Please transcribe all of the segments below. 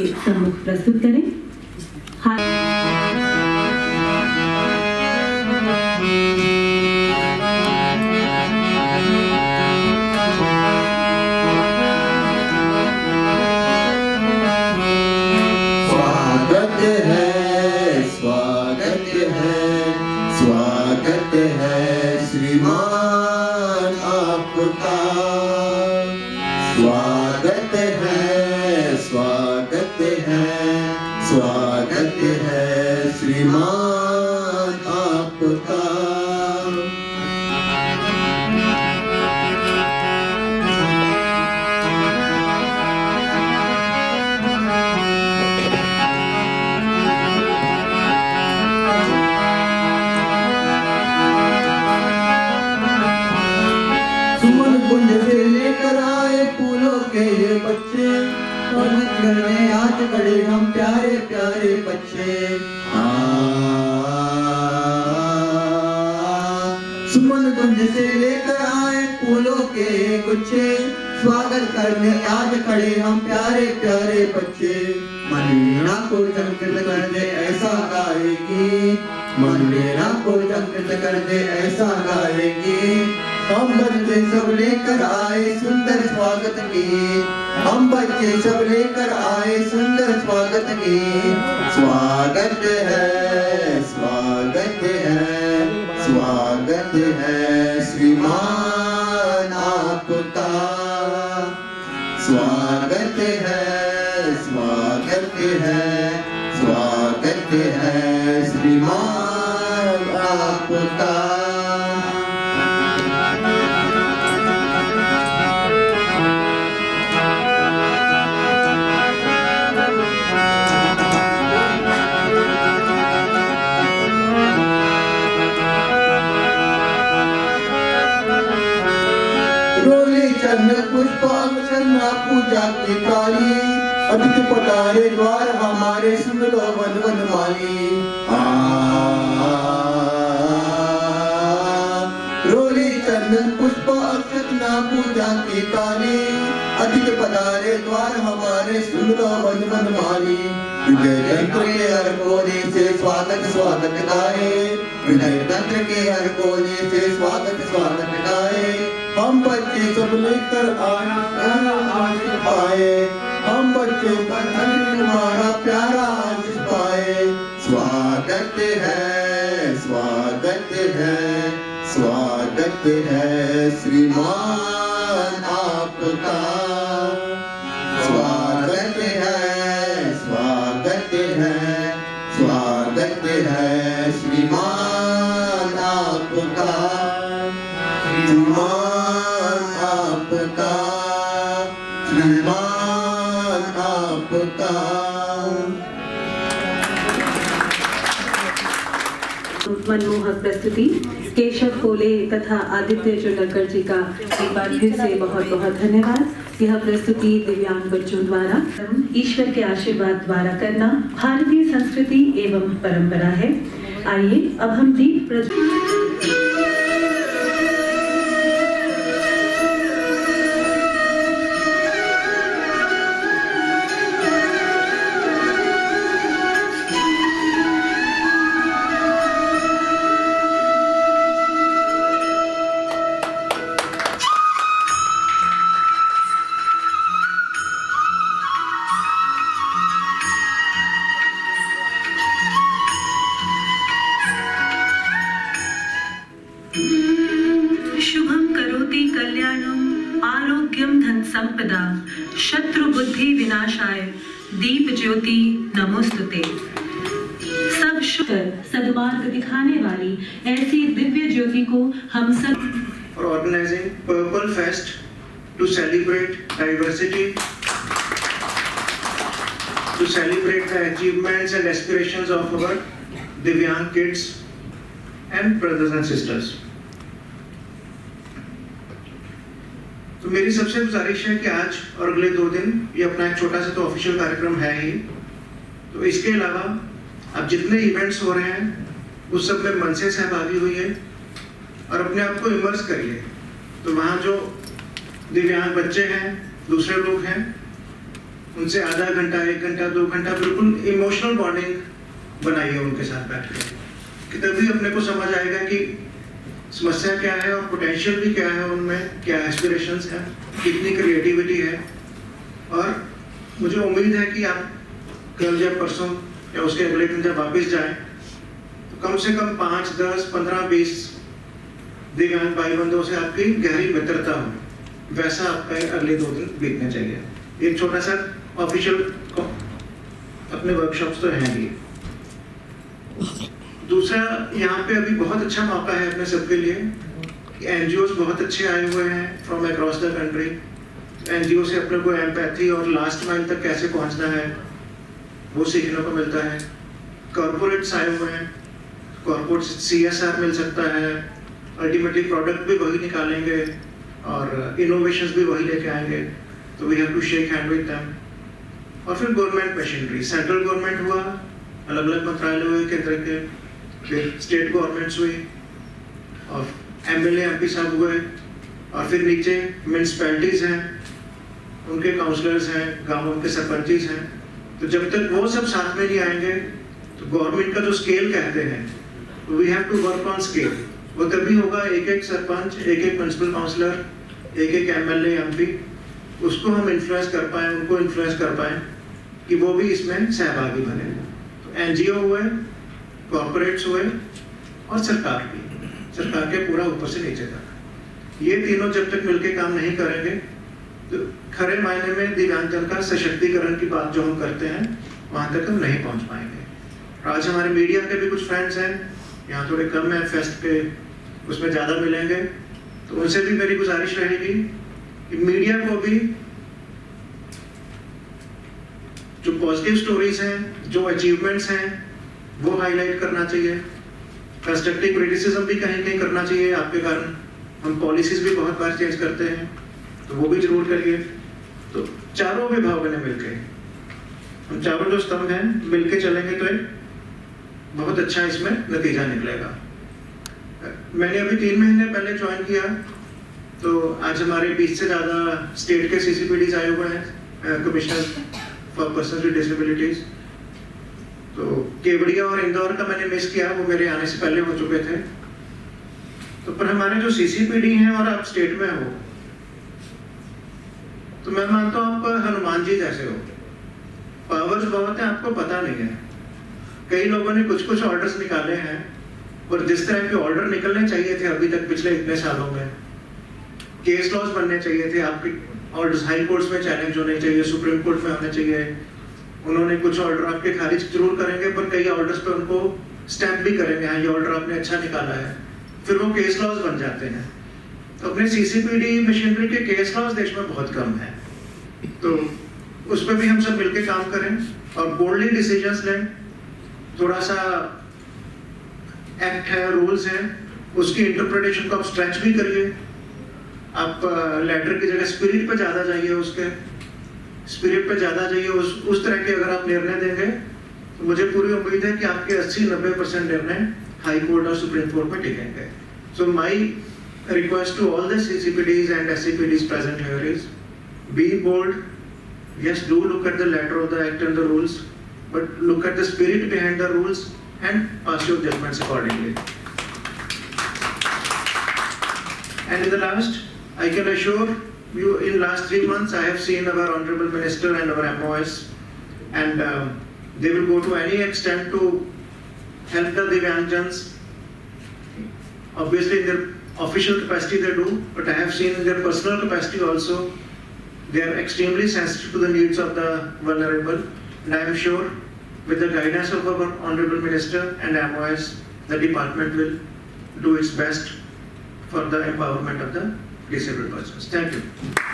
सम्मुख प्रस्तुत करें। स्वागत है श्रीमान आपका, स्वागत है, स्वागत है, स्वागत है श्रीमान आपका। कुंज से लेकर आए फूलों के ये बच्चे, और घर में आज खड़े हम प्यारे प्यारे बच्चे। सुमन कुंज से लेकर आए फूलों के ये गुच्छे, स्वागत करने आज खड़े हम प्यारे प्यारे बच्चे। मन वीणा को चमकित कर दे ऐसा गाएगी, मन वीणा को चमकित कर दे ऐसा गाएगी। हम बच्चे सब लेकर आए सुंदर स्वागत गीत, हम बच्चे सब लेकर आए सुंदर स्वागत गीत। स्वागत है, स्वागत है, स्वागत है श्रीमान आपका, स्वागत है, स्वागत है, स्वागत है श्रीमान आपका। चरण पुष्पांगना पूजा की काली, अतिथि पधारे द्वार हमारे सुन लो वन वन माली। रोली चंदन पुष्प अर्चना पूजा की काली, अतिथि पधारे द्वार हमारे सुन लो वन वन माली। विजय तंत्र के हर कोने से स्वागत स्वागत गाए, विजय तंत्र के हर कोने से स्वागत स्वागत गाए। हम बच्चे सब लेकर आया प्यारा आशीष पाए, हम बच्चे पर तुम्हारा प्यारा आशीष पाए। स्वागत है, स्वागत है, स्वागत है श्रीमान आपका, स्वागत है, स्वागत है, स्वागत है श्रीमान आपका, श्रीमान आपका, श्रीमान आपका। मनमोहक प्रस्तुति केशव कोले तथा आदित्य चुलकर जी का एक बार फिर से बहुत बहुत धन्यवाद। यह प्रस्तुति दिव्यांग बच्चों द्वारा ईश्वर के आशीर्वाद द्वारा करना भारतीय संस्कृति एवं परंपरा है। आइए अब हम दीप प्रज्वलित संपदा शत्रु बुद्धि विनाशाय दीप ज्योति नमोस्तुते। सब शुक्र सद्मार्ग दिखाने वाली ऐसी दिव्य ज्योति को हम सब for organizing Purple Fest to celebrate diversity, to celebrate the achievements and aspirations of our Divyang kids and brothers and sisters. तो मेरी सबसे गुजारिश है कि आज और अगले 2 दिन ये अपना एक छोटा सा तो ऑफिशियल कार्यक्रम है ही, तो इसके अलावा अब जितने इवेंट्स हो रहे हैं उस सब में मन से सहभागी हुई और अपने आप को इमर्स करिए। तो वहाँ जो दिव्यांग बच्चे हैं, दूसरे लोग हैं, उनसे आधा घंटा, 1 घंटा, 2 घंटा बिल्कुल इमोशनल बॉन्डिंग बनाइए उनके साथ बैठ के, कि तभी अपने को समझ आएगा कि समस्या क्या है और पोटेंशियल भी क्या है उनमें, क्या एस्पिरेशंस हैं, कितनी क्रिएटिविटी है। और मुझे उम्मीद है कि आप कल या परसों या उसके अगले दिन जब वापस जाएं तो कम से कम 5, 10, 15, 20 दिव्यांग भाई बंधुओं से आपकी गहरी मित्रता हो, वैसा आपका अगले 2 दिन बीतने चाहिए। एक छोटा सा ऑफिशियल अपने वर्कशॉप्स तो हैं ही। दूसरा, यहाँ पे अभी बहुत अच्छा मौका है अपने सबके लिए कि एनजीओस बहुत अच्छे आए हुए हैं from across the country. NGO से अपने को एम्पैथी और लास्ट माइल तक कैसे पहुँचना है वो सीखने को मिलता है। कॉर्पोरेट्स आए हुए हैं, कॉर्पोरेट CSR मिल सकता है, अल्टीमेटली प्रोडक्ट भी वही निकालेंगे और इनोवेशंस भी वही लेके आएंगे, तो we have to shake hand with them. और फिर गवर्नमेंट मशीनरी, सेंट्रल गवर्नमेंट हुआ, अलग अलग मंत्रालय हुए केंद्र के, फिर स्टेट गवर्नमेंट्स हुई और MLA MP साहब हुए, और फिर नीचे म्यूनसिपैलिटीज हैं, उनके काउंसलर्स हैं, गाँवों के सरपंचेस हैं। तो जब तक वो सब साथ में नहीं आएंगे तो गवर्नमेंट का जो स्केल कहते हैं, we have to work on scale. वो तभी होगा एक सरपंच, एक म्यूनसिपल काउंसलर, एक MLA MP, उसको हम इन्फ्लुएंस कर पाए, उनको इन्फ्लुएंस कर पाए कि वो भी इसमें सहभागी बने। तो NGO हुए, कॉर्पोरेट्स हुए और सरकार भी, सरकार के पूरा ऊपर से नीचे तक। ये तीनों जब तक मिलके काम नहीं करेंगे तो खरे मायने में दिव्यांगजन का सशक्तिकरण की बात जो हम करते हैं वहां तक हम नहीं पहुंच पाएंगे। आज हमारे मीडिया के भी कुछ फ्रेंड्स हैं, यहाँ थोड़े कम है, फेस्ट के उसमें ज़्यादा मिलेंगे, तो उनसे भी मेरी गुजारिश रहेगी कि मीडिया को भी जो पॉजिटिव स्टोरीज हैं, जो अचीवमेंट्स हैं, वो हाईलाइट करना चाहिए। कंस्ट्रक्टिव क्रिटिसिज्म भी कहीं कहीं करना चाहिए आपके कारण। हम पॉलिसीज भी बहुत बार चेंज करते हैं, तो वो भी जरूर करिए। तो चारों विभागों ने मिलकर, हम चारों जो स्तंभ हैं मिलके चलेंगे तो एक बहुत अच्छा इसमें नतीजा निकलेगा। मैंने अभी 3 महीने पहले ज्वाइन किया, तो आज हमारे 20 से ज़्यादा स्टेट के CCPDs आए हुए हैं, commissioner for person with disabilities. तो केवड़िया और इंदौर का मैंने मिस किया, वो मेरे आने से पहले हो चुके थे। तो पर हमारे जो CCPD हैं और आप स्टेट में हो, तो मैं मानता हूँ आप हनुमान जी जैसे हो, पावर्स बहुत है, आपको पता नहीं है। कई लोगों ने कुछ ऑर्डर्स निकाले हैं, और जिस तरह के ऑर्डर निकलने चाहिए थे अभी तक पिछले इतने सालों में, केस लॉज बनने चाहिए थे आपके, ऑर्डर्स हाई कोर्ट्स में चैलेंज होने चाहिए, सुप्रीम कोर्ट में होने चाहिए। उन्होंने कुछ ऑर्डर आपके खारिज जरूर करेंगे, पर कई ऑर्डर्स पे उनको स्टैंप भी करेंगे, हाँ ये ऑर्डर आपने अच्छा निकाला है, फिर वो केस लॉज बन जाते हैं। तो अपने CCPD मशीनरी के केस लॉज देश में बहुत कम है, तो उस पर भी हम सब मिलकर काम करें और बोल्डली डिसीजंस लें। थोड़ा सा एक्ट है, रूल्स हैं, उसकी इंटरप्रिटेशन को आप स्ट्रेच भी करिए। आप लेटर की जगह स्पिरिट पे ज़्यादा जाइए, उसके स्पिरिट पे ज़्यादा जाइए। उस तरह के अगर आप निर्णय देंगे तो मुझे पूरी उम्मीद है कि आपके 80-90% निर्णय हाई कोर्ट और सुप्रीम कोर्ट में टिकेंगे। सो माई request to all the CCPDs and SCPDs present here is, be bold. Yes, do look at the letter of the act and the rules, but look at the spirit behind the rules and pass your judgments accordingly. And in the last, I can assure you, in last 3 months, I have seen our Honorable Minister and our MOS, and they will go to any extent to help the Divyangjans. Obviously, in their official capacity they do, but I have seen in their personal capacity also, they are extremely sensitive to the needs of the vulnerable, and I am sure with the guidance of our Honorable Minister and MOS, the department will do its best for the empowerment of the disabled persons. Thank you.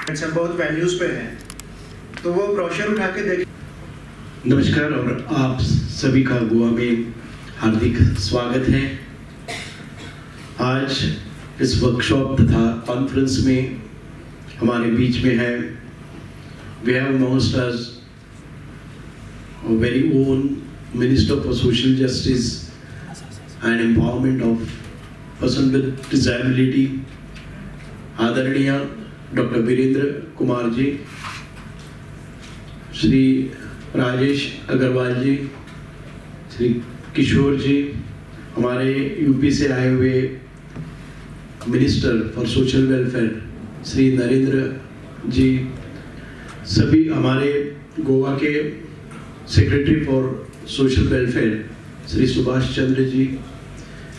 हम बहुत venues पे हैं, तो वो brochure उठा के देखें। नमस्कार और आप सभी का गोवा में हार्दिक स्वागत है। आज इस वर्कशॉप तथा कॉन्फ्रेंस में हमारे बीच में है, we have amongst us our very own Minister for Social Justice and Empowerment of Persons with Disability, आदरणीय डॉक्टर वीरेंद्र कुमार जी, श्री राजेश अग्रवाल जी, श्री किशोर जी, हमारे यूपी से आए हुए minister for social welfare Shri Narendra ji, सभी हमारे गोवा के secretary for social welfare Shri Subhash Chandra ji,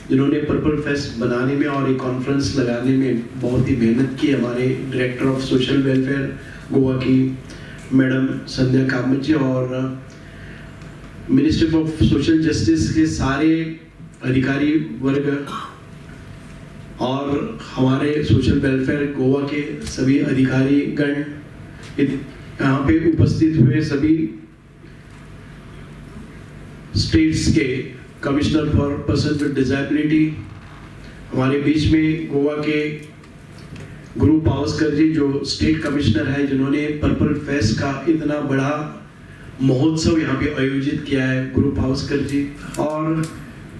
जिन्होंने पर्पल फेस्ट बनाने में और एक कॉन्फ्रेंस लगाने में बहुत ही मेहनत की, हमारे director of social welfare Goa की मैडम संध्या कामत जी, और मिनिस्ट्री ऑफ सोशल जस्टिस के सारे अधिकारी वर्ग और हमारे सोशल वेलफेयर गोवा के सभी अधिकारी गण, यहाँ पे उपस्थित हुए सभी स्टेट्स के commissioner for person with disability, हमारे बीच में गोवा के गुरु पावस्कर जी जो स्टेट कमिश्नर है, जिन्होंने पर्पल फेस्ट का इतना बड़ा महोत्सव यहाँ पे आयोजित किया है, गुरु पावस्कर जी, और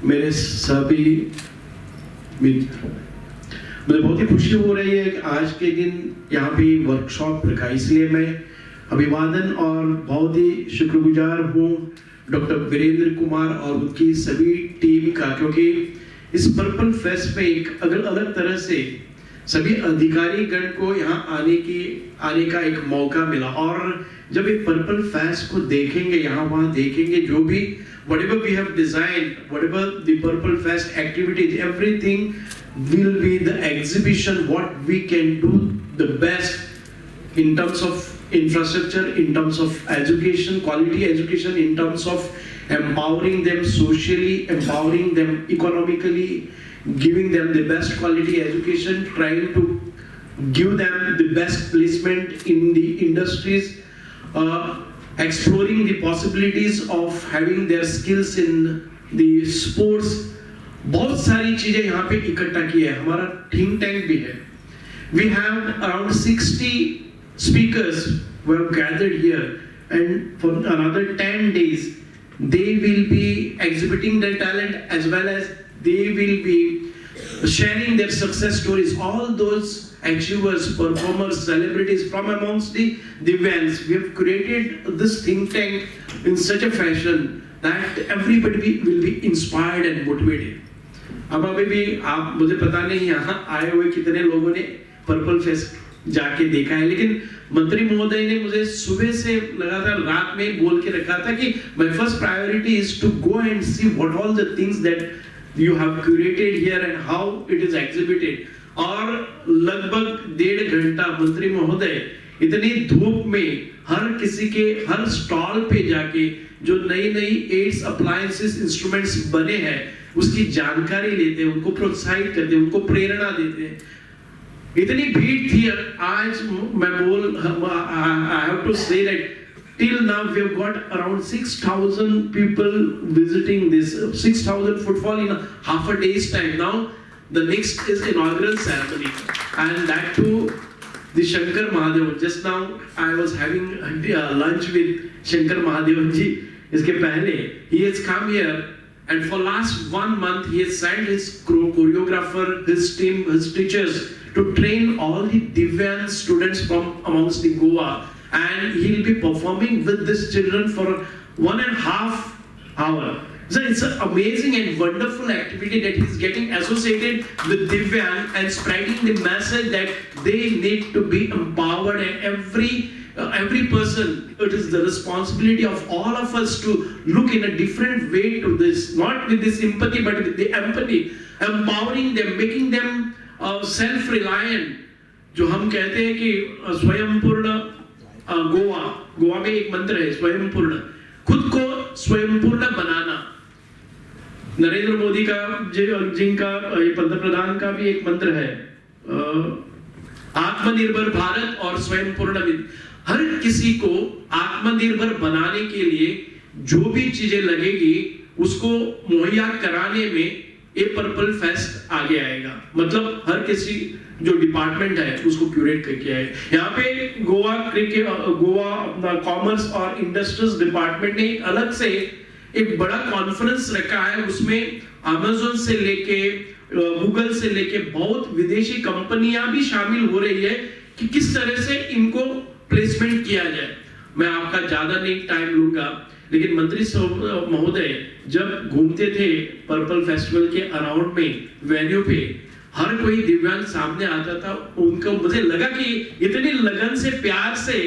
मेरे सभी मित्र। मुझे बहुत ही खुशी हो रही है कि आज के दिन यहाँ पे वर्कशॉप रखा, इसलिए मैं अभिवादन और बहुत ही शुक्रगुजार हूँ डॉक्टर वीरेंद्र कुमार और उनकी सभी टीम का, क्योंकि इस पर्पल फेस्ट में एक अलग तरह से सभी अधिकारी गण को यहाँ आने का एक मौका मिला। और जब एक पर्पल फेस्ट को देखेंगे, यहाँ वहाँ देखेंगे, जो भी whatever we have designed, whatever the purple fest activities, everything will be the exhibition what we can do the best in terms of infrastructure, in terms of education, quality education, in terms of empowering them socially, empowering them economically, giving them the best quality education, trying to give them the best placement in the industries, exploring the possibilities of having their skills in the sports. बहुत सारी चीजें यहाँ पे इकट्ठा की है, हमारा think tank भी है। We have around 60 speakers who have gathered here, and for another 10 days they will be exhibiting their talent as well as they will be sharing their success stories. All those achievers, performers, celebrities from amongst the Divyangs, we have created this think tank in such a fashion that everybody will be inspired and motivated. अब अभी भी आप, मुझे पता नहीं यहाँ आए हुए कितने लोगों ने पर्पल फेस्ट जाके देखा है, लेकिन मंत्री महोदय ने मुझे सुबह से लगातार रात में बोल के रखा था कि my first priority is to go and see what all the things that you have curated here and how it is exhibited. और लगभग 1.5 घंटा मंत्री महोदय इतनी धूप में हर किसी के हर स्टॉल पे जाके जो नई एड्स अप्लायंसेस इंस्ट्रूमेंट्स बने हैं उसकी जानकारी लेते हैं, उनको प्रोत्साहित करते हैं, उनको प्रेरणा देते हैं। इतनी भीड़ थी आज, मैं I have to say that till now we have got around 6,000 people visiting this, 6,000 footfall in half a day's time. Now the next is inaugural ceremony, and that too the Shankar Mahadevan. Just now I was having lunch with Shankar Mahadevan ji. इसके पहले he has come here, and for last 1 month he has sent his choreographer, his team, his teachers to train all the Divyang students from amongst the Goa, and he will be performing with these children for 1.5 hours. So it's an amazing and wonderful activity that he's getting associated with Divyang and spreading the message that they need to be empowered, and every person, it is the responsibility of all of us to look in a different way to this, not with the sympathy but with the empathy, empowering them, making them self-reliant. जो हम कहते हैं कि स्वयंपूर्ण गोवा में एक मंत्र है स्वयंपूर्ण, खुद को स्वयंपूर्ण बनाना। नरेंद्र मोदी का जिनका पंतप्रधान का भी एक मंत्र है, आत्मनिर्भर भारत और स्वयंपूर्ण। हर किसी को आत्मनिर्भर बनाने के लिए जो भी चीजें लगेगी उसको मुहैया कराने में ये पर्पल फेस्ट आगे आएगा। मतलब हर किसी जो डिपार्टमेंट है उसको क्यूरेट करके आए। यहाँ पे गोवा अपना कॉमर्स और इंडस्ट्रीज डिपार्टमेंट ने अलग से एक बड़ा कॉन्फ्रेंस रखा है, उसमें अमेज़न से लेके गूगल से लेके बहुत विदेशी कंपनियां भी शामिल हो रही है कि किस तरह से इनको प्लेसमेंट किया जाए। मैं आपका ज्यादा नहीं टाइम लूंगा, लेकिन मंत्री महोदय जब घूमते थे पर्पल फेस्टिवल के अराउंड में वेन्यू पे, हर कोई दिव्यांग सामने आता था, उनको मुझे लगा कि इतनी लगन से प्यार से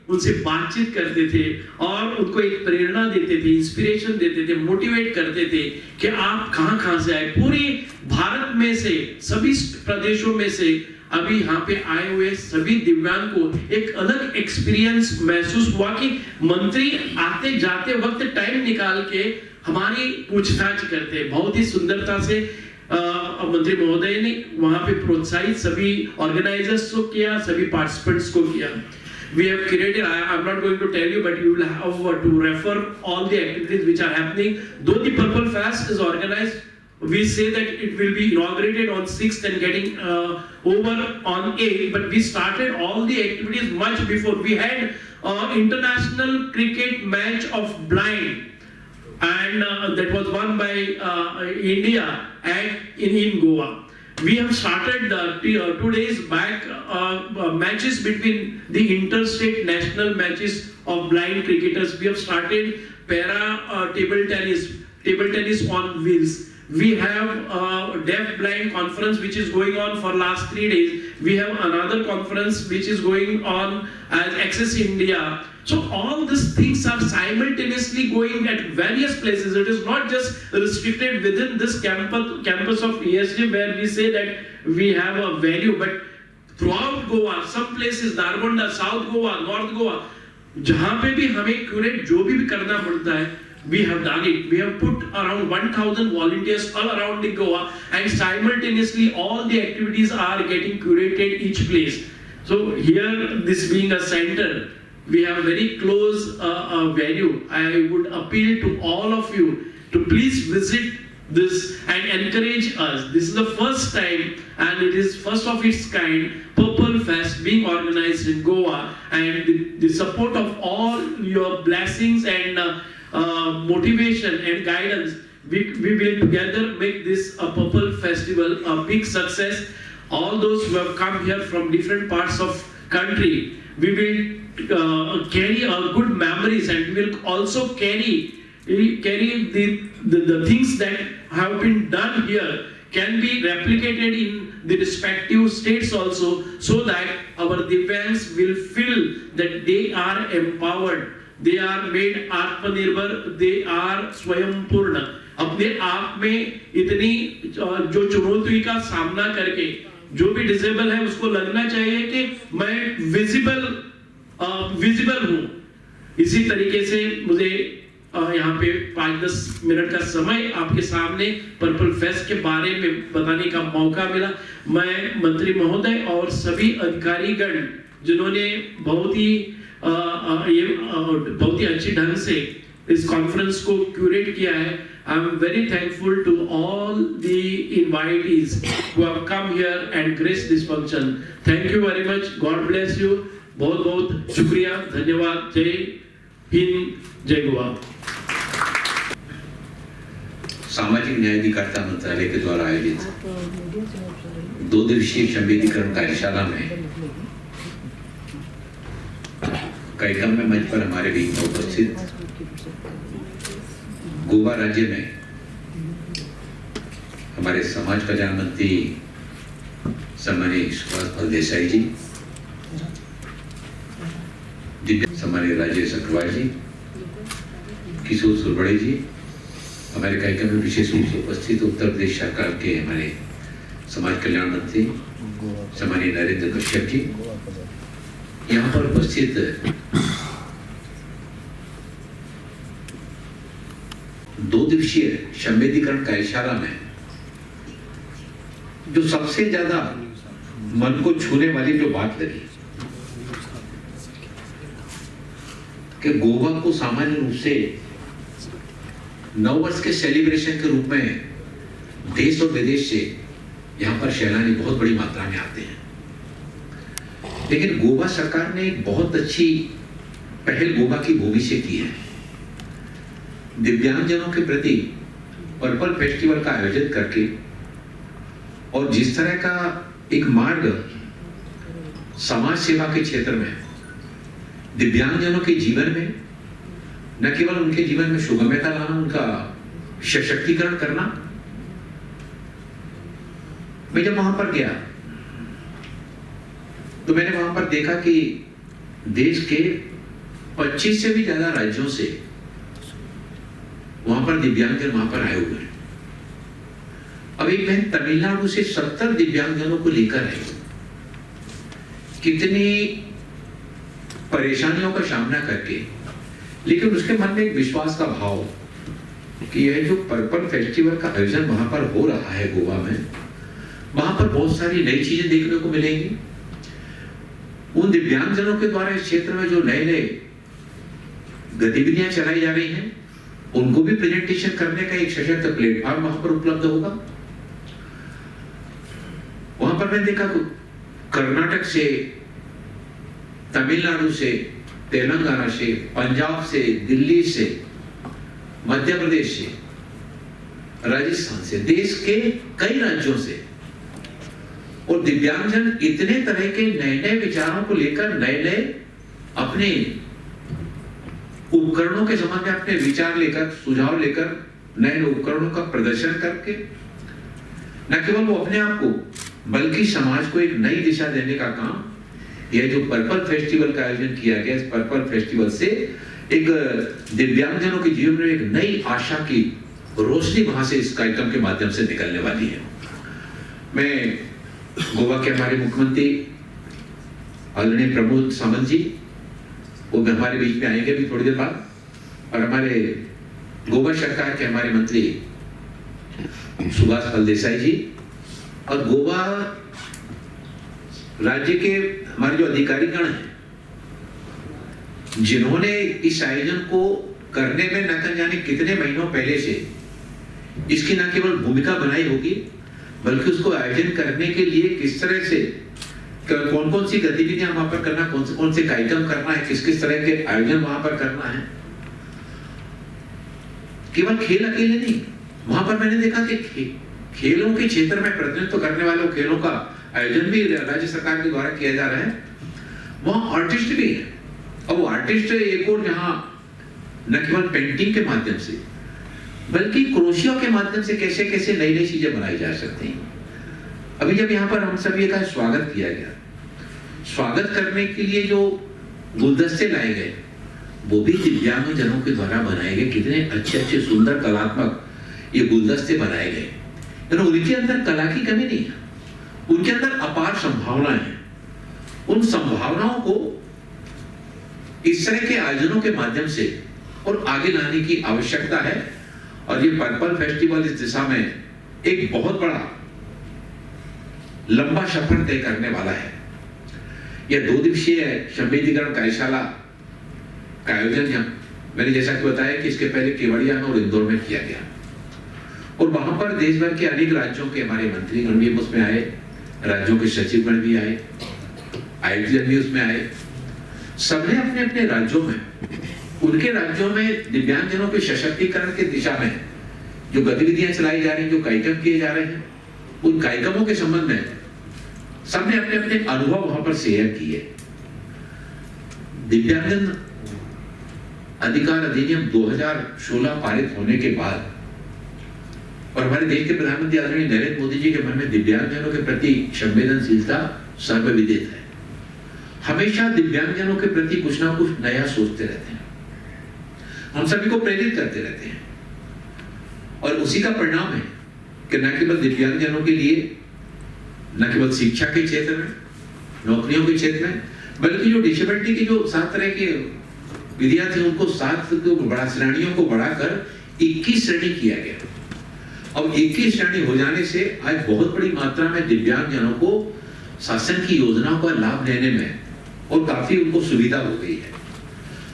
उनसे बातचीत करते थे और उनको एक प्रेरणा देते थे, इंस्पिरेशन देते थे, मोटिवेट करते थे कि आप कहां से आए। पूरी भारत में से, सभी प्रदेशों में से अभी यहाँ पे आए हुए सभी दिव्यांग को एक अलग एक्सपीरियंस महसूस हुआ कि मंत्री आते जाते वक्त टाइम निकाल के हमारी पूछताछ करते। बहुत ही सुंदरता से मंत्री महोदय ने वहां पे प्रोत्साहित सभी ऑर्गेनाइजर्स को किया, सभी पार्टिसिपेंट्स को किया। We have created, I'm not going to tell you, but you will have to refer all the activities which are happening. Though the Purple Fest is organized, we say that it will be inaugurated on 6th and getting over on 8th, but we started all the activities much before. We had international cricket match of blind, and that was won by India in Goa. We have started 2 days back matches between the interstate national matches of blind cricketers. We have started para table tennis on wheels. We have a deaf blind conference which is going on for last 3 days. We have another conference which is going on as Access India. So all these things are simultaneously going at various places. It is not just restricted within this campus of ESG where we say that we have a value, but throughout Goa, some places, Dargonda, South Goa, North Goa, जहाँ पे भी हमें curate जो भी करना पड़ता है, we have done it. We have put around 1,000 volunteers all around the Goa, and simultaneously all the activities are getting curated each place. So here, this being a center, we have very close value. I would appeal to all of you to please visit this and encourage us. This is the first time, and it is first of its kind, Purple Fest being organized in Goa, and the support of all your blessings and motivation and guidance, we will together make this a Purple Festival a big success. All those who have come here from different parts of country, we will carry good memories, and we will also carry the things that have been done here can be replicated in the respective states also, so that our Divyangs will feel that they are empowered, they are made Atmanirbhar, they are Swayambhurna. अपने आप में इतनी जो चुनौती का सामना करके जो भी डिसेबल है उसको लगना चाहिए कि मैं विजिबल हूं। इसी तरीके से मुझे यहाँ पे 5-10 मिनट का समय आपके सामने पर्पल फेस्ट के बारे में बताने का मौका मिला। मैं मंत्री महोदय और सभी अधिकारीगण जिन्होंने बहुत ही अच्छी ढंग से इस कॉन्फ्रेंस को क्यूरेट किया है, I am very thankful to all the invitees who have come here and graced this function. Thank you very much. God bless you. बहुत बहुत शुक्रिया, धन्यवाद। जय हिंद, जय गोवा। सामाजिक न्याय अधिकारिता मंत्रालय के द्वारा आयोजित 2 दिवसीय संवेदीकरण कार्यशाला में कार्यक्रम में मंच पर हमारे बीच में उपस्थित गोवा राज्य में हमारे समाज कल्याण मंत्री सम्माननीय सुभाष फल देसाई जी, सम्माननीय राजेश अग्रवाल जी, किशोर सुरबड़े जी, हमारे कार्यक्रम में विशेष रूप से उपस्थित उत्तर प्रदेश सरकार के हमारे समाज कल्याण मंत्री सम्माननीय नरेंद्र कश्यप जी, यहाँ पर उपस्थित 2 दिवसीय संवेदीकरण कार्यशाला में जो सबसे ज्यादा मन को छूने वाली जो बात लगी कि गोवा को सामान्य रूप से नववर्ष के सेलिब्रेशन के रूप में देश और विदेश से यहाँ पर सैलानी बहुत बड़ी मात्रा में आते हैं, लेकिन गोवा सरकार ने एक बहुत अच्छी पहल गोवा की भूमि से की है। दिव्यांगजनों के प्रति पर्पल फेस्टिवल का आयोजन करके और जिस तरह का एक मार्ग समाज सेवा के क्षेत्र में दिव्यांगजनों के जीवन में न केवल उनके जीवन में सुगम्यता लाना, उनका सशक्तिकरण करना। मैं जब वहां पर गया तो मैंने वहां पर देखा कि देश के 25 से भी ज्यादा राज्यों से वहां पर दिव्यांगजन वहां पर आए हुए हैं। अब एक बहन तमिलनाडु से 70 दिव्यांगजनों को लेकर आई। कितनी परेशानियों का सामना करके, लेकिन उसके मन में एक विश्वास का भाव कि यह जो पर्पल फेस्टिवल का आयोजन वहां पर हो रहा है गोवा में, वहां पर बहुत सारी नई चीजें देखने को मिलेंगी। उन दिव्यांगजनों के द्वारा इस क्षेत्र में जो नए नए गतिविधियां चलाई जा रही हैं, उनको भी प्रेजेंटेशन करने का एक सशक्त प्लेटफॉर्म वहां पर उपलब्ध होगा। वहां पर मैंने देखा कर्नाटक से, तमिलनाडु से, तेलंगाना से, पंजाब से, दिल्ली से, मध्य प्रदेश से, राजस्थान से, देश के कई राज्यों से, और दिव्यांगजन इतने तरह के नए नए विचारों को लेकर, नए नए अपने उपकरणों के संबंध में अपने विचार लेकर, सुझाव लेकर, नए नए उपकरणों का प्रदर्शन करके न केवल वो अपने आप को बल्कि समाज को एक नई दिशा देने का काम, यह जो पर्पल फेस्टिवल का आयोजन किया गया, इस पर्पल फेस्टिवल से एक दिव्यांगजनों के जीवन में एक नई आशा की रोशनी वहां से इस कार्यक्रम के माध्यम से निकलने वाली है। मैं गोवा के हमारे मुख्यमंत्री आदरणीय प्रमोद सावंत जी, वो हमारे बीच में आएंगे भी थोड़ी देर बाद, और हमारे गोवा सरकार के हमारे मंत्री सुभाष फलदेसाई जी, और गोवा राज्य के हमारे जो अधिकारीगण हैं, जिन्होंने इस आयोजन को करने में न जाने कितने महीनों पहले से इसकी न केवल भूमिका बनाई होगी, बल्कि उसको आयोजन करने के लिए किस तरह से कौन कौन सी गतिविधियां वहां पर करना, कौन से कार्यक्रम करना है, किस किस तरह के आयोजन वहां पर करना है। केवल खेल अकेले नहीं, वहां पर मैंने देखा कि खेलों के क्षेत्र में प्रतिनिधित्व करने वालों खेलों का आयोजन भी राज्य सरकार के द्वारा किया जा रहा है। वहां आर्टिस्ट भी है, और वो आर्टिस्ट एक और जहां न केवल पेंटिंग के माध्यम से बल्कि क्रोशिया के माध्यम से कैसे कैसे नई नई चीजें बनाई जा सकती हैं। अभी जब यहाँ पर हम सभी का स्वागत किया गया, स्वागत करने के लिए जो गुलदस्ते लाए गए वो भी दिव्यांगजनों के द्वारा बनाए गए। कितने अच्छे अच्छे सुंदर कलात्मक ये गुलदस्ते बनाए गए। उनके अंदर कला की कमी नहीं है, उनके अंदर अपार संभावनाएं हैं। उन संभावनाओं को इस तरह के आयोजनों के माध्यम से और आगे लाने की आवश्यकता है, और ये पर्पल फेस्टिवल इस दिशा में एक बहुत बड़ा लंबा सफर तय करने वाला है। यह 2 दिवसीय संवेदीकरण कार्यशाला का आयोजन मैंने जैसा कि बताया कि इसके पहले केवड़िया में और इंदौर में किया गया, और वहां पर देश भर के अनेक राज्यों के हमारे मंत्रीगण भी उसमें आए, राज्यों के सचिवगण भी आए, आयुक्त भी उसमें आए। सबने अपने अपने राज्यों में, उनके राज्यों में दिव्यांगजनों के सशक्तिकरण की दिशा में जो गतिविधियां चलाई जा रही हैं, जो कार्यक्रम किए जा रहे हैं, उन कार्यक्रमों के संबंध में सबने अपने अपने अनुभव वहां पर शेयर किए। दिव्यांगजन अधिकार अधिनियम 2016 पारित होने के बाद, और हमारे देश के प्रधानमंत्री आदरणीय नरेंद्र मोदी जी के मन में दिव्यांगजनों के प्रति संवेदनशीलता सर्वविदित है। हमेशा दिव्यांगजनों के प्रति कुछ ना कुछ नया सोचते रहते हैं, हम सभी को प्रेरित करते रहते हैं, और उसी का परिणाम है कि न केवल दिव्यांगजनों के लिए न केवल शिक्षा के क्षेत्र में, नौकरियों के क्षेत्र में, बल्कि जो डिसेबिलिटी की जो 7 तरह की विधियां थी, उनको 7 श्रेणियों को बढ़ाकर 21 श्रेणी किया गया। अब 21 श्रेणी हो जाने से आज बहुत बड़ी मात्रा में दिव्यांगजनों को शासन की योजनाओं का लाभ लेने में और काफी उनको सुविधा हो गई है।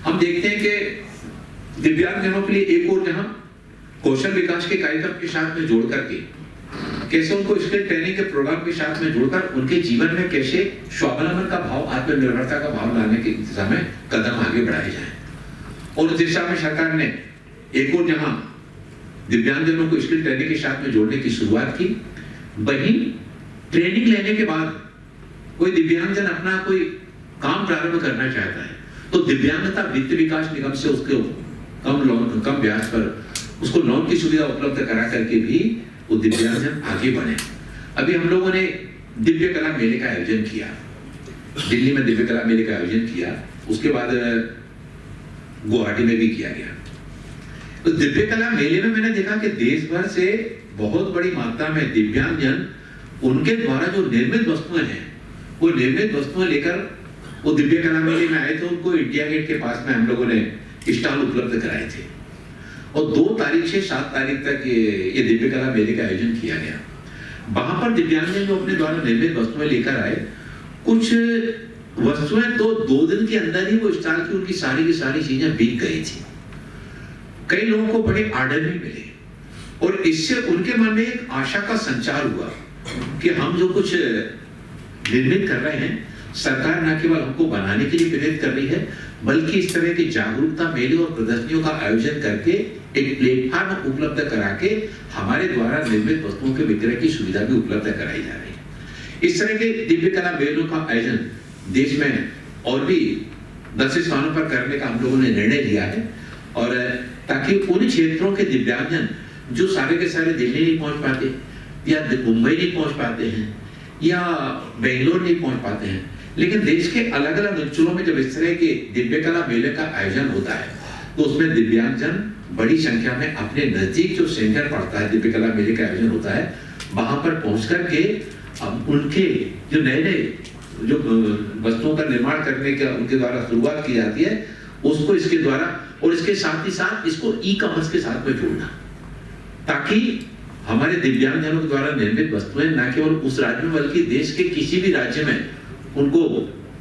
हम देखते हैं कि दिव्यांगजनों के लिए एक और जहां कौशल विकास के कार्यक्रम के साथ में जोड़ करके कैसे उनको स्किल ट्रेनिंग के प्रोग्राम के साथ में जोड़कर उनके जीवन में कैसे स्वावलंबन का भाव, आत्मनिर्भरता का भाव लाने की दिशा में कदम आगे बढ़ाए जाए। और उस दिशा में सरकार ने एक और जहां दिव्यांगजनों को स्किल ट्रेनिंग के साथ में जोड़ने की शुरुआत की, वहीं ट्रेनिंग लेने के बाद कोई दिव्यांगजन अपना कोई काम प्रारंभ करना चाहता है तो दिव्यांगता वित्त विकास निगम से उसको कम ब्याज पर उसको लोन की सुविधा उपलब्ध करा करके भी वो दिव्यांगजन आगे बढ़े। अभी हम लोगों ने दिव्य कला मेले का आयोजन किया, दिल्ली में दिव्य कला मेले का आयोजन किया, उसके बाद गुवाहाटी में भी किया गया। तो दिव्य कला मेले में मैंने देखा कि देश भर से बहुत बड़ी मात्रा में दिव्यांगजन उनके द्वारा जो निर्मित वस्तुएं हैं वो निर्मित वस्तुएं लेकर वो दिव्य कला मेले में आए थे। उनको इंडिया गेट के पास में हम लोगों ने स्टॉल उपलब्ध कराए थे और 2 तारीख से 7 तारीख तक ये दिव्य कला मेले का आयोजन किया गया। वहां पर दिव्यांगजन जो अपने द्वारा निर्मित वस्तुएं लेकर आए, कुछ वस्तुएं तो 2 दिन के अंदर ही वो स्टॉल की उनकी सारी चीजें बिक गई थी। कई लोगों को बड़े ऑर्डर भी मिले और इससे उनके मन में एक आशा का संचार हुआ कि हम जो कुछ निर्मित कर रहे हैं, सरकार न केवल हमको बनाने के लिए प्रेरित कर रही है, बल्कि इस तरह की जागरूकता मेले और प्रदर्शनियों का आयोजन करके एक प्लेटफॉर्म उपलब्ध करा के हमारे द्वारा निर्मित वस्तुओं के विक्रय की सुविधा भी उपलब्ध कराई जा रही है। इस तरह के दिव्य कला मेलों का आयोजन देश में और भी 10 स्थानों पर करने का हम लोगों ने निर्णय लिया है, और ताकि उन क्षेत्रों के दिव्यांगजन जो सारे के सारे दिल्ली नहीं पहुंच पाते या मुंबई नहीं पहुंच पाते हैं या बेंगलोर नहीं पहुंच पाते हैं, लेकिन देश के अलग अलग अंचलों में जब इस तरह के दिव्य कला मेले का आयोजन होता है तो उसमें दिव्यांगजन बड़ी संख्या में अपने नजदीक जो सेंटर पड़ता है, दिव्य कला मेले का आयोजन होता है, वहां पर पहुंच करके अब उनके जो नए जो वस्तुओं का निर्माण करने का उनके द्वारा शुरुआत की जाती है, उसको इसके द्वारा और इसके साथ ही साथ इसको ई-कॉमर्स के साथ में जोड़ना, ताकि हमारे दिव्यांगजनों के द्वारा निर्मित वस्तुएं न केवल उस राज्य में बल्कि देश के किसी भी राज्य में उनको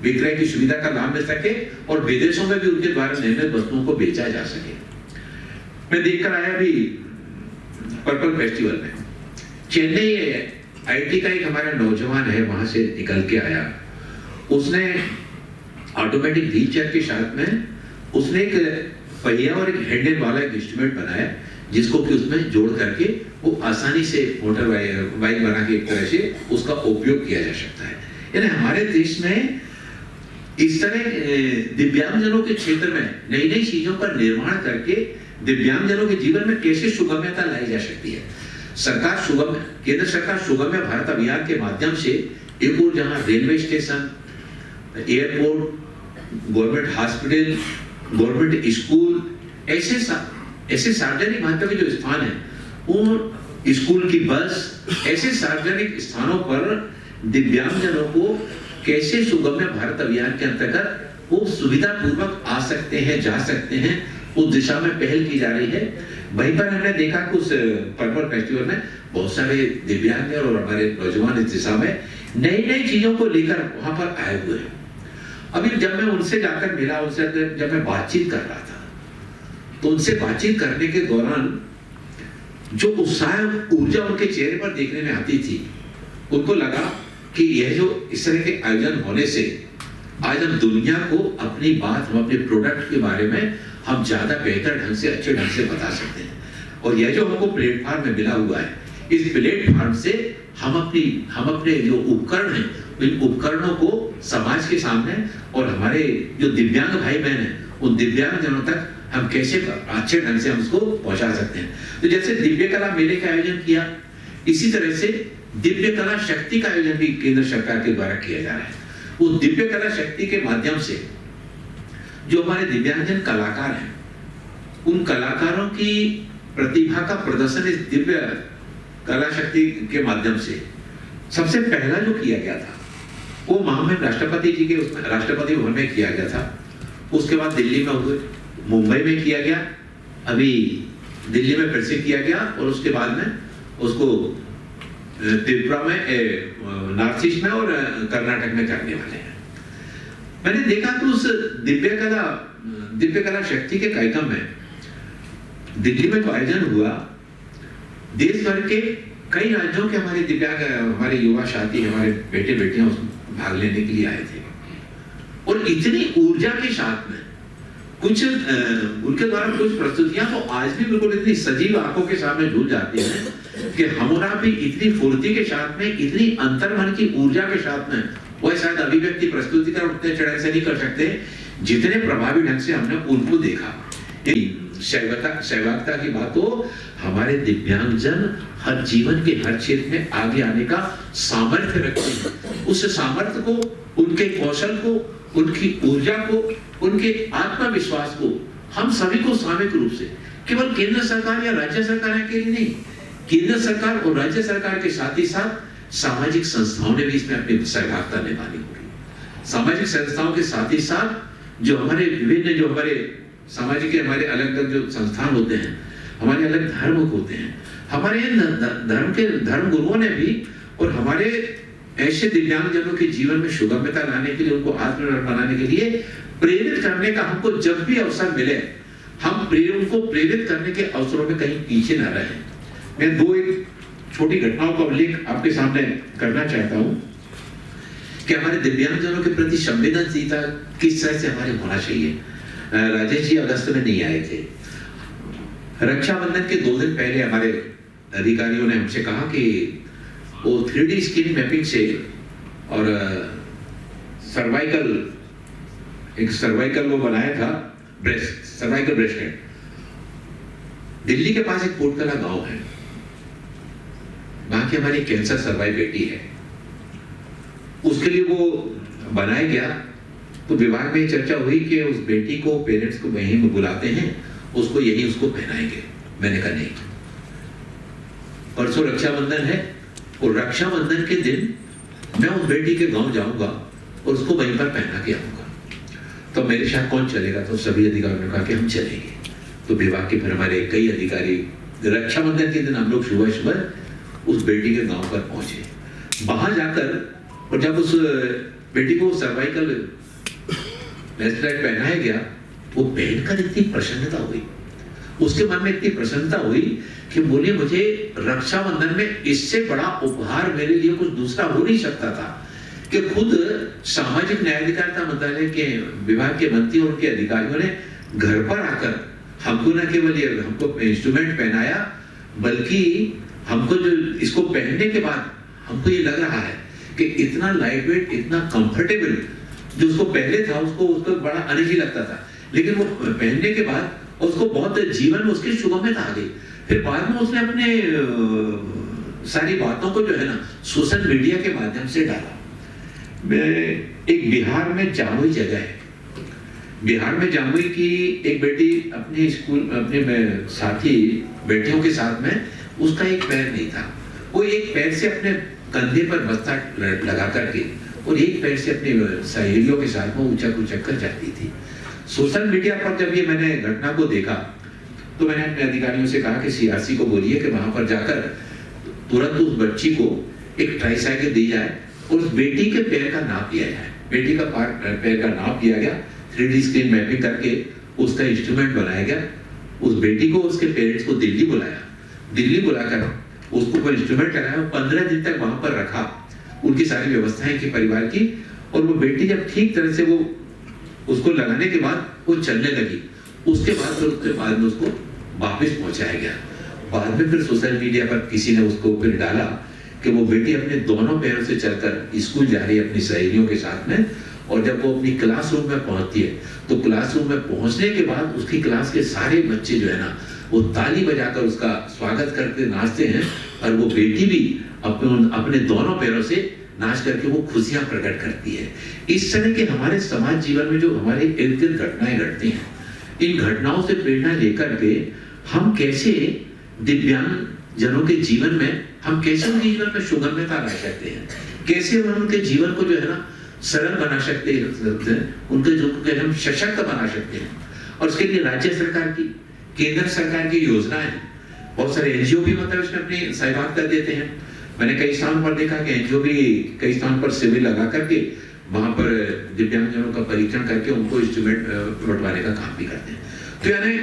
विक्रय की सुविधा का लाभ मिल सके और विदेशों में भी उनके द्वारा निर्मित वस्तुओं को बेचा जा सके। मैं देखकर आया अभी पर्पल फेस्टिवल में चेन्नई आईटी का एक हमारा नौजवान है, वहां से निकल के आया, उसने ऑटोमेटिक व्हील चेयर के साथ में उसने एक पहिया और एक हैंडल वाला एक इंस्ट्रूमेंट बनाया जिसको कि उसमें जोड़ करके वो आसानी से मोटर बाइक बना के एक तरह से उसका उपयोग किया जा सकता है। यानी हमारे देश में इस तरह दिव्यांगजनों के क्षेत्र में नई नई चीजों का निर्माण करके दिव्यांगजनों के जीवन में कैसे सुगम्यता लाई जा सकती है। केंद्र सरकार सुगम्य भारत अभियान के माध्यम से एक और जहां railway station, airport, government hospital, government school, ऐसे सार्वजनिक महत्व के जो स्थान है, उन स्कूल की बस, ऐसे सार्वजनिक स्थानों पर दिव्यांगजनों को कैसे सुगम्य भारत अभियान के अंतर्गत वो सुविधा पूर्वक आ सकते हैं, जा सकते हैं, उस दिशा में पहल की जा रही है। वहीं पर हमने देखा कि उस पर्पल फेस्टिवल में बहुत सारे दिव्यांग और हमारे नौजवान इस दिशा में नई नई चीजों को लेकर वहां पर आए हुए हैं। अभी जब मैं उनसे जाकर मिला, उनसे जब मैं बातचीत कर रहा था, तो उनसे बातचीत करने के दौरान जो उत्साह ऊर्जा उनके चेहरे पर देखने में आती थी, उनको लगा कि यह जो इस तरह के आयोजन होने से आज हम दुनिया को अपनी बात, हम अपने प्रोडक्ट के बारे में हम ज्यादा बेहतर ढंग से, अच्छे ढंग से बता सकते हैं। और यह जो हमको प्लेटफॉर्म में मिला हुआ है, इस प्लेटफॉर्म से हम अपने जो उपकरण हैं, इन उपकरणों को समाज के सामने और हमारे जो दिव्यांग भाई बहन हैं, उन दिव्यांग जनों तक हम कैसे अच्छे ढंग से हम उसको पहुंचा सकते हैं। तो जैसे दिव्य कला मेले का आयोजन किया, इसी तरह से दिव्य कला शक्ति का आयोजन भी केंद्र सरकार के द्वारा किया जा रहा है। वो दिव्य कला शक्ति के माध्यम से जो हमारे दिव्यांगजन कलाकार हैं, उन कलाकारों की प्रतिभा का प्रदर्शन इस दिव्य कला शक्ति के माध्यम से सबसे पहला जो किया गया था वो महामहिम राष्ट्रपति जी के उसमें राष्ट्रपति भवन में किया गया था। उसके बाद दिल्ली में हुए, मुंबई में किया गया, अभी दिल्ली में फिर से किया गया और उसके बाद में उसको त्रिपुरा में, नॉर्थ ईस्ट में और कर्नाटक में करने वाले हैं। मैंने देखा कि उस दिव्य कला शक्ति के कार्यक्रम में दिल्ली में जो आयोजन हुआ, देश भर के कई राज्यों के हमारे दिव्यांग, हमारे युवा साथी, हमारे बेटे बेटियां उसमें भाग लेने के लिए आए थे और इतनी ऊर्जा के साथ में कुछ उनके द्वारा कुछ प्रस्तुतियां तो आज भी बिल्कुल इतनी सजीव आंखों के सामने झूल जाती हैं कि हमारा भी इतनी फुर्ती के साथ में, इतनी अंतर्मन की ऊर्जा के साथ में, वह शायद अभिव्यक्ति प्रस्तुति कर उठते चढ़ाई से नहीं कर सकते जितने प्रभावी ढंग से हमने उनको देखा। सहभागिता की बात हो, हमारे दिव्यांगजन हर जीवन के हर क्षेत्र में आगे आने का सामर्थ्य रखते हैं। उस सामर्थ्य को, उनके कौशल को, उनकी ऊर्जा को, उनके आत्मविश्वास को हम सभी को सामूहिक रूप से, केवल केंद्र सरकार या राज्य सरकार के लिए नहीं, केंद्र सरकार और राज्य सरकार के साथ ही साथ सामाजिक संस्थाओं ने भी इसमें अपनी सहभागिता निभानी होगी। सामाजिक संस्थाओं के साथ ही साथ जो हमारे विभिन्न, जो हमारे सामाजिक के हमारे अलग अलग जो संस्थान होते हैं, हमारे अलग धर्म होते हैं, हमारे धर्म के धर्म गुरुओं ने भी और हमारे ऐसे दिव्यांगजनों के जीवन में सुगमता लाने के लिए, उनको आत्मनिर्भर बनाने के लिए प्रेरित करने का हमको जब भी अवसर मिले, हम उनको प्रेरित करने के अवसरों में कहीं पीछे न रहे। मैं दो एक छोटी घटनाओं का उल्लेख आपके सामने करना चाहता हूं कि हमारे दिव्यांगजनों के प्रति संवेदनशीलता किस तरह से हमारे होना चाहिए। राजेश जी अगस्त में नहीं आए थे। रक्षाबंधन के 2 दिन पहले हमारे अधिकारियों ने हमसे कहा कि वो 3D स्किन मैपिंग से और सर्वाइकल वो बनाया था, सर्वाइकल ब्रेस्टलेट। दिल्ली के पास एक कोटकला गांव है, वहां की हमारी कैंसर सर्वाइव बेटी है, उसके लिए वो बनाया गया। तो विभाग में चर्चा हुई कि उस बेटी को, पेरेंट्स को वहीं में बुलाते हैं, उसको यही उसको पहनाएंगे। मैंने कहा नहीं, परसों रक्षाबंधन है और रक्षाबंधन के दिन मैं उस बेटी के गांव जाऊंगा और उसको वहीं पर पहना के आऊंगा। तो मेरे साथ कौन चलेगा? तो सभी अधिकारियों ने कहा कि हम चलेंगे। तो विभाग के फिर हमारे कई अधिकारी, रक्षाबंधन के दिन हम लोग सुबह सुबह उस बेटी के गांव पर पहुंचे। वहां जाकर और जब उस बेटी को सर्वाइकल ब्रेसलेट पहनाया गया, वो पहनकर इतनी प्रसन्नता हुई, उसके मन में इतनी प्रसन्नता हुई कि बोले मुझे रक्षाबंधन में इससे बड़ा उपहार मेरे लिए कुछ दूसरा हो नहीं सकता था कि खुद सामाजिक न्याय अधिकारिता मंत्रालय के विभाग के मंत्री और उनके अधिकारियों ने घर पर आकर हमको न केवल ये हमको इंस्ट्रूमेंट पहनाया, बल्कि हमको जो इसको पहनने के बाद हमको ये लग रहा है कि इतना लाइट वेट, इतना कंफर्टेबल, जो उसको पहले था उसको बड़ा अनईजी लगता था, लेकिन वो पहनने के बाद उसको बहुत जीवन में उसकी सुगमता आ गई। फिर बाद में उसने अपने सारी बातों को जो है ना सोशल मीडिया के माध्यम से डाला। मैं एक बिहार में जामुई जगह है, बिहार में जामुई की एक बेटी अपने स्कूल, अपने साथी बेटियों के साथ में, उसका एक पैर नहीं था, वो एक पैर से अपने कंधे पर बस्ता लगा करके और एक पैर से अपनी सहेलियों के साथ में उचक उचक कर जाती थी। सोशल मीडिया पर जब ये मैंने घटना को देखा तो मैंने अपने अधिकारियों से कहा कि सीआरसी को बोलिए कि वहां पर जाकर तुरंत उस बच्ची को एक ट्राईसाइकिल दी जाए और उस बेटी के पैर का नाप लिया जाए। बेटी का पैर का नाप लिया गया, 3D स्क्रीन मैपिंग करके उसका इंस्ट्रूमेंट बनाया गया। उस बेटी को, उसके पेरेंट्स को दिल्ली बुलाया, दिल्ली बुलाकर उसको कोई इंस्ट्रूमेंट लगाया, 15 दिन तक वहां पर रखा, उनकी सारी व्यवस्थाएं की परिवार की, और वो बेटी जब ठीक तरह से वो उसको लगाने के बाद वो चलने लगी, उसके बाद फिर उसके बाद में उसको वापस पहुंचाया गया। बाद में फिर सोशल मीडिया पर किसी ने उसको फिर डाला कि वो बेटी अपने दोनों पैरों से चलकर स्कूल जा रही है अपनी सहेलियों के साथ में, और जब वो अपनी क्लासरूम में पहुंचती है तो क्लासरूम में पहुंचने के बाद उसकी क्लास के सारे बच्चे जो है ना वो ताली बजाकर उसका स्वागत करके नाचते हैं, और वो बेटी भी अपने दोनों पैरों से नाच करके वो खुशियां प्रकट करती है। इस तरह के हमारे समाज जीवन में जो हमारे इर्द गिर्द घटनाएं घटती हैं, इन घटनाओं से प्रेरणा लेकर के हम कैसे दिव्यांग जनों के जीवन में, हम कैसे उनके जीवन में सुगमता ला सकते हैं, कैसे हम उनके जीवन को जो है ना सरल बना सकते हैं, उनके जो हम सशक्त बना सकते हैं। और उसके लिए राज्य सरकार की, केंद्र सरकार की योजनाएं, बहुत सारे एनजीओ भी मतलब इसमें अपनी सहभागिता देते हैं। मैंने कई स्थानों पर देखा कि एनजीओ भी कई स्थान पर शिविर लगा करके वहां पर दिव्यांगजनों का परीक्षण करके उनको इंस्ट्रूमेंट बंटवाने का काम भी करते हैं। तो यानी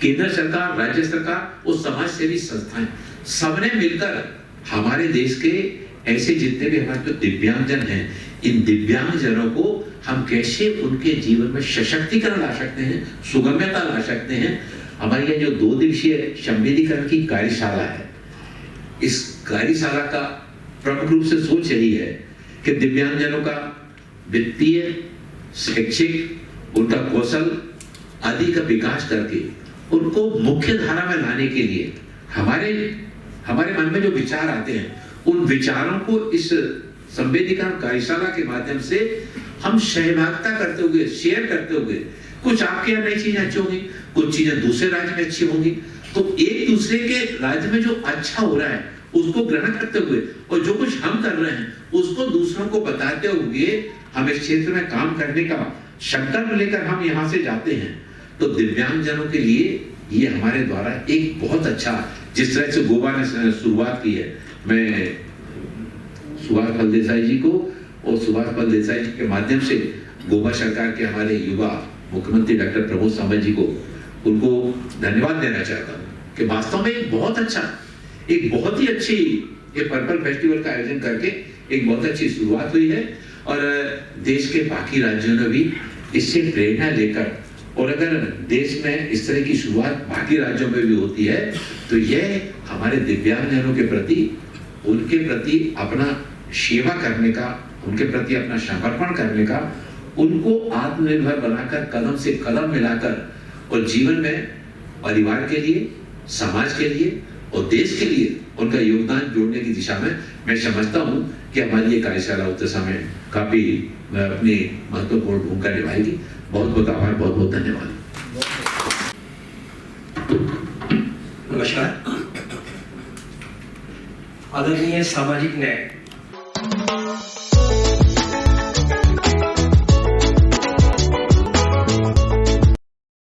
केंद्र सरकार, राज्य सरकार और समाज सेवी संस्थाएं सबने मिलकर हमारे देश के ऐसे जितने भी हमारे जो दिव्यांगजन हैं, इन दिव्यांगजनों को हम कैसे उनके जीवन में सशक्तिकरण ला सकते हैं, सुगम्यता ला सकते हैं। हमारी यह जो 2 दिवसीय संवेदीकरण की कार्यशाला है, इस कार्यशाला का प्रमुख रूप से सोच यही है कि दिव्यांगजनों का वित्तीय, शैक्षिक उनका कौशल आदि का विकास करके उनको मुख्य धारा में लाने के लिए हमारे मन में जो विचार आते हैं उन विचारों को इस संवेदीकरण कार्यशाला के माध्यम से हम सहभागिता करते हुए, शेयर करते हुए, कुछ आपके यहाँ नई चीजें अच्छी होंगी, कुछ चीजें दूसरे राज्य में अच्छी होंगी, तो एक दूसरे के राज्य में जो अच्छा हो रहा है उसको ग्रहण करते हुए और जो कुछ हम कर रहे हैं उसको दूसरों को बताते हुए हम इस क्षेत्र में काम करने का संकल्प लेकर हम यहाँ से जाते हैं। तो दिव्यांगजनों के लिए ये हमारे द्वारा एक बहुत अच्छा, जिस तरह से गोवा ने शुरुआत की है, मैं सुभाष फल देसाई जी को और सुभाष फल देसाई जी के माध्यम से गोवा सरकार के हमारे युवा मुख्यमंत्री डॉक्टर प्रमोद सावंत जी को उनको धन्यवाद देना चाहता हूँ कि वास्तव में एक बहुत ही अच्छी ये पर्पल फेस्टिवल का आयोजन करके एक बहुत अच्छी शुरुआत हुई है और देश के बाकी राज्यों ने भी इससे प्रेरणा लेकर, और अगर देश में इस तरह की शुरुआत बाकी राज्यों में भी होती है तो यह हमारे दिव्यांगजनों के प्रति, उनके प्रति अपना सेवा करने का, उनके प्रति अपना समर्पण करने का, उनको आत्मनिर्भर बनाकर कदम से कदम मिलाकर और जीवन में परिवार के लिए, समाज के लिए और देश के लिए उनका योगदान जोड़ने की दिशा में मैं समझता हूं कि हमारी ये कार्यशाला उस दिशा में काफी अपनी महत्वपूर्ण भूमिका निभाएगी। बहुत बहुत आभार, बहुत बहुत धन्यवाद। नमस्कार। आदरणीय सामाजिक न्याय